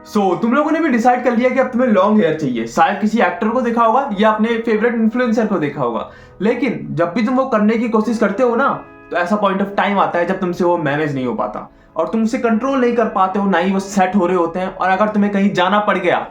तुम लोगों ने भी डिसाइड कर लिया कि अब तुम्हें लॉन्ग हेयर चाहिए। शायद किसी एक्टर को देखा होगा या अपने फेवरेट इन्फ्लुएंसर को देखा होगा, लेकिन जब भी तुम वो करने की कोशिश करते हो ना, तो ऐसा पॉइंट ऑफ टाइम आता है जब तुमसे वो मैनेज नहीं हो पाता और तुम उसे कंट्रोल नहीं कर पाते हो, ना ही वो सेट हो रहे होते हैं। और अगर तुम्हें कहीं जाना पड़ गया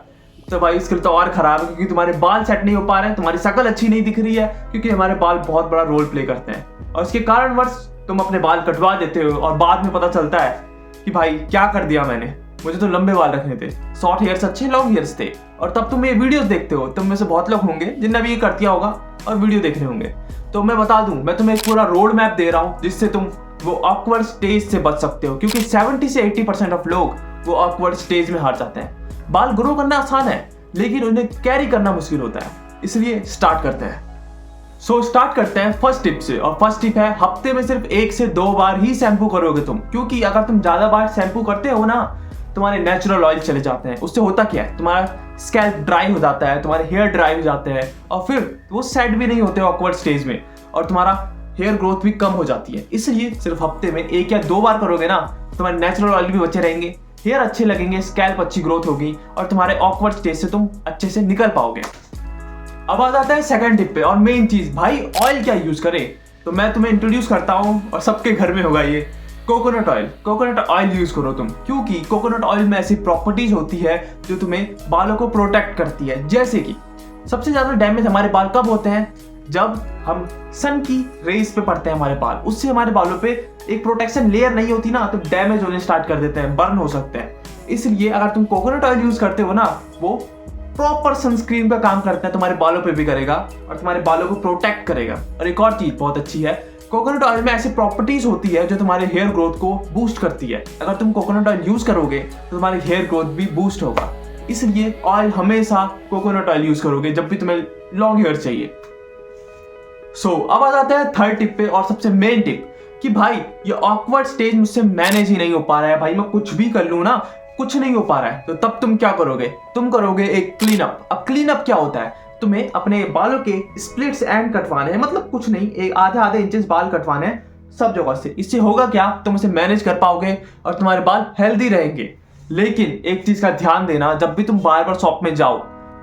तो भाई इसके लिए तो और खराब है, क्योंकि तुम्हारे बाल सेट नहीं हो पा रहे हैं, तुम्हारी शक्ल अच्छी नहीं दिख रही है, क्योंकि हमारे बाल बहुत बड़ा रोल प्ले करते हैं। और इसके कारणवश तुम अपने बाल कटवा देते हो और बाद में पता चलता है कि भाई क्या कर दिया मैंने, मुझे तो लंबे बाल रखने थे, शॉर्ट हेयर्स अच्छे लॉन्ग हेयर्स थे। और तब तुम ये वीडियोस देखते हो, तुम में से बहुत लोग होंगे जिनने भी ये कर दिया होगा और वीडियो देख रहे होंगे। तो मैं बता दूं, मैं तुम्हें एक पूरा रोड मैप दे रहा हूं जिससे तुम वो ऑकवर्ड स्टेज से बच सकते हो, क्योंकि 70 से 80% ऑफ लोग वो ऑकवर्ड स्टेज में हार जाते हैं। बाल ग्रो करना आसान है, लेकिन उन्हें कैरी करना मुश्किल होता है। इसलिए स्टार्ट करते हैं। स्टार्ट करते हैं फर्स्ट टिप से। और फर्स्ट टिप है, हफ्ते में सिर्फ 1 से 2 बार ही शैम्पू करोगे तुम, क्योंकि अगर तुम ज्यादा बार शैम्पू करते हो ना, तुम्हारे नेचुरल ऑयल चले जाते हैं। उससे होता क्या है, तुम्हारा स्कैल्प ड्राई हो जाता है, तुम्हारे हेयर ड्राई हो जाते हैं, और फिर वो सेट भी नहीं होते ऑकवर्ड स्टेज में, और तुम्हारा हेयर ग्रोथ भी कम हो जाती है। इसलिए सिर्फ हफ्ते में 1 या 2 बार करोगे ना, तुम्हारे नेचुरल ऑयल भी बचे रहेंगे, हेयर अच्छे लगेंगे, स्कैल्प अच्छी ग्रोथ होगी, और तुम्हारे ऑकवर्ड स्टेज से तुम अच्छे से निकल पाओगे। अब आ जाता है सेकंड टिप पे, और मेन चीज, भाई ऑयल क्या यूज करें। तो मैं तुम्हें इंट्रोड्यूस करता हूँ, और सबके घर में होगा ये, coconut oil. Coconut oil use करो तुम, क्योंकि कोकोनट ऑयल में ऐसी प्रॉपर्टीज होती है जो तुम्हें बालों को प्रोटेक्ट करती है। जैसे कि सबसे ज्यादा डैमेज हमारे बाल कब होते हैं, जब हम सन की रेस पे पड़ते हैं हमारे बाल, उससे हमारे बालों पे एक प्रोटेक्शन लेयर नहीं होती ना, तो डैमेज होने स्टार्ट कर देते हैं, बर्न हो सकते हैं। इसलिए अगर तुम कोकोनट ऑयल यूज करते हो ना, वो प्रॉपर सनस्क्रीन का काम करता है, तुम्हारे बालों पे भी करेगा और तुम्हारे बालों को प्रोटेक्ट करेगा। और एक और चीज बहुत अच्छी है, कोकोनट ऑयल में ऐसी प्रॉपर्टीज होती है जो तुम्हारे हेयर ग्रोथ को बूस्ट करती है। अगर तुम कोकोनट ऑयल यूज करोगे तो तुम्हारी हेयर ग्रोथ भी बूस्ट होगा। इसलिए ऑयल हमेशा कोकोनट ऑयल यूज करोगे जब भी तुम्हें लॉन्ग हेयर चाहिए। अब आ जाता है थर्ड टिप पे, और सबसे मेन टिप, कि भाई ये ऑकवर्ड स्टेज मुझसे मैनेज ही नहीं हो पा रहा है, भाई मैं कुछ भी कर लूं ना, कुछ नहीं हो पा रहा है। तो तब तुम क्या करोगे, तुम करोगे एक क्लीन अप। अब क्लीन अप क्या होता है, तुम्हें अपने बालों के स्प्लिट्स एंड कटवाने हैं, मतलब कुछ नहीं, एक आधे इंचेस बाल कटवाने हैं सब जगह से। इससे होगा क्या, तुम उसे मैनेज कर पाओगे और तुम्हारे बाल हेल्दी रहेंगे। लेकिन एक चीज का ध्यान देना, जब भी तुम बार्बर शॉप में जाओ,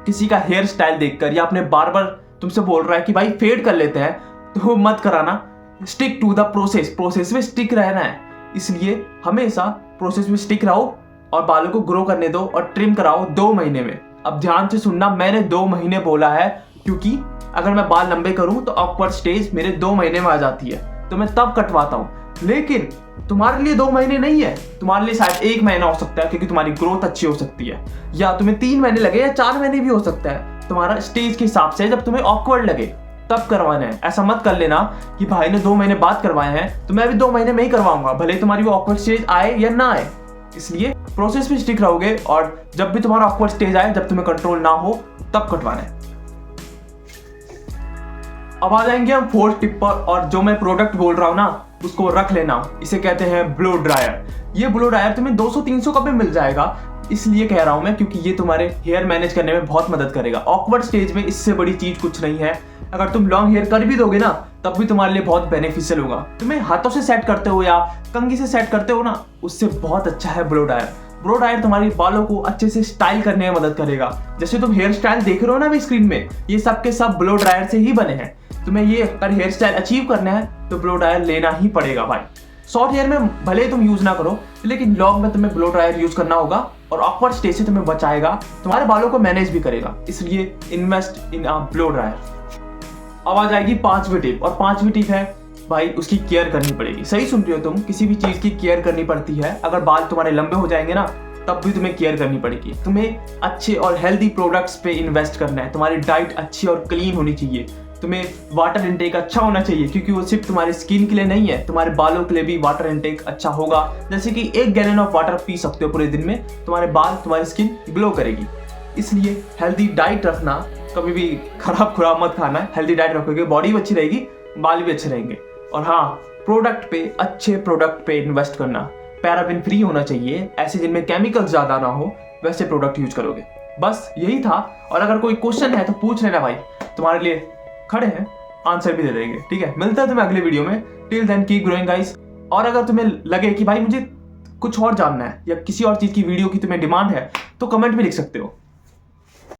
किसी का हेयर स्टाइल देखकर या अपने बार्बर तुमसे बोल रहा है कि भाई फेड कर लेते हैं, तो मत कराना। स्टिक टू द प्रोसेस में स्टिक रहना है। इसलिए हमेशा प्रोसेस में स्टिक रहो और बालों को ग्रो करने दो और ट्रिम कराओ 2 महीने में। अब ध्यान से सुनना, मैंने 2 महीने बोला है, क्योंकि अगर मैं बाल लंबे करूं तो ऑकवर्ड स्टेज मेरे 2 महीने में आ जाती है, तो मैं तब कटवाता हूं। लेकिन तुम्हारे लिए 2 महीने नहीं है, तुम्हारे लिए शायद 1 महीना हो सकता है, क्योंकि तुम्हारी ग्रोथ अच्छी हो सकती है, या तुम्हें 3 महीने लगे या 4 महीने भी हो सकता है, तुम्हारा स्टेज के हिसाब से। जब तुम्हें ऑकवर्ड लगे तब करवाना है। ऐसा मत कर लेना कि भाई ने 2 महीने बाद करवाए हैं तो मैं भी 2 महीने में ही करवाऊंगा, भले तुम्हारी वो ऑकवर्ड स्टेज आए या ना आए। इसलिए प्रोसेस में स्टिक रहोगे, और जब भी तुम्हारा ऑकवर्ड स्टेज आए, जब तुम्हें कंट्रोल ना हो, तब कटवाना है। अब आ जाएंगे हम फोर्थ टिप पर, और जो मैं प्रोडक्ट बोल रहा हूं ना, उसको रख लेना। इसे कहते हैं ब्लो ड्रायर। ये ब्लो ड्रायर तुम्हें 200-300 का भी मिल जाएगा, इसलिए कह रहा हूं मैं, क्योंकि ये तुम्हारे हेयर मैनेज करने में बहुत मदद करेगा। ऑकवर्ड स्टेज में इससे बड़ी चीज कुछ नहीं है। अगर तुम लॉन्ग हेयर कर भी दोगे ना, तब भी तुम्हारे लिए बहुत बेनिफिशियल होगा। तुम्हें हाथों से सेट करते हो या कंघी से सेट करते हो ना, उससे बहुत अच्छा है ब्लो ड्रायर। ब्लो ड्रायर तुम्हारे बालों को अच्छे से स्टाइल करने में मदद करेगा। जैसे तुम हेयर स्टाइल देख रहे हो ना अभी स्क्रीन में, ये सब के सब ब्लो ड्रायर से ही बने हैं। तुम्हें ये अगर हेयर स्टाइल अचीव करना है तो ब्लो ड्रायर लेना ही पड़ेगा भाई। शॉर्ट हेयर में भले तुम यूज ना करो, लेकिन लॉन्ग में तुम्हें ब्लो ड्रायर यूज करना होगा, और ऑकवर्ड स्टेज से तुम्हें बचाएगा, तुम्हारे बालों को मैनेज भी करेगा। इसलिए invest in a blow dryer. अब आ जाएगी 5वीं टिप, और 5वीं टिप है भाई, उसकी केयर करनी पड़ेगी। सही सुन रही हो तुम, किसी भी चीज की केयर करनी पड़ती है। अगर बाल तुम्हारे लंबे हो जाएंगे ना, तब भी तुम्हें केयर करनी पड़ेगी। तुम्हें अच्छे और हेल्दी प्रोडक्ट्स पे इन्वेस्ट करना है। तुम्हारी डाइट अच्छी और क्लीन होनी चाहिए। तुम्हें वाटर इनटेक अच्छा होना चाहिए, क्योंकि वो सिर्फ तुम्हारे स्किन के लिए नहीं है, तुम्हारे बालों के लिए भी वाटर इनटेक अच्छा होगा। जैसे कि 1 गैलन ऑफ वाटर पी सकते हो पूरे दिन में, तुम्हारे बाल, तुम्हारी स्किन ग्लो करेगी। इसलिए हेल्दी डाइट रखना, कभी भी खराब खुराब मत खाना। हेल्दी डाइट रखोगे, बॉडी भी अच्छी रहेगी, बाल भी अच्छे रहेंगे। और हाँ, प्रोडक्ट पे, अच्छे प्रोडक्ट पे इन्वेस्ट करना। पैराबेन फ्री होना चाहिए, ऐसे जिनमें केमिकल्स ज्यादा ना हो, वैसे प्रोडक्ट यूज करोगे। बस यही था। और अगर कोई क्वेश्चन है तो पूछ लेना भाई, तुम्हारे लिए खड़े हैं, आंसर भी दे देंगे। ठीक है, मिलता है तुम्हें अगले वीडियो में। Till then keep growing guys. और अगर तुम्हें लगे कि भाई मुझे कुछ और जानना है या किसी और चीज की वीडियो की तुम्हें डिमांड है, तो कमेंट में लिख सकते हो।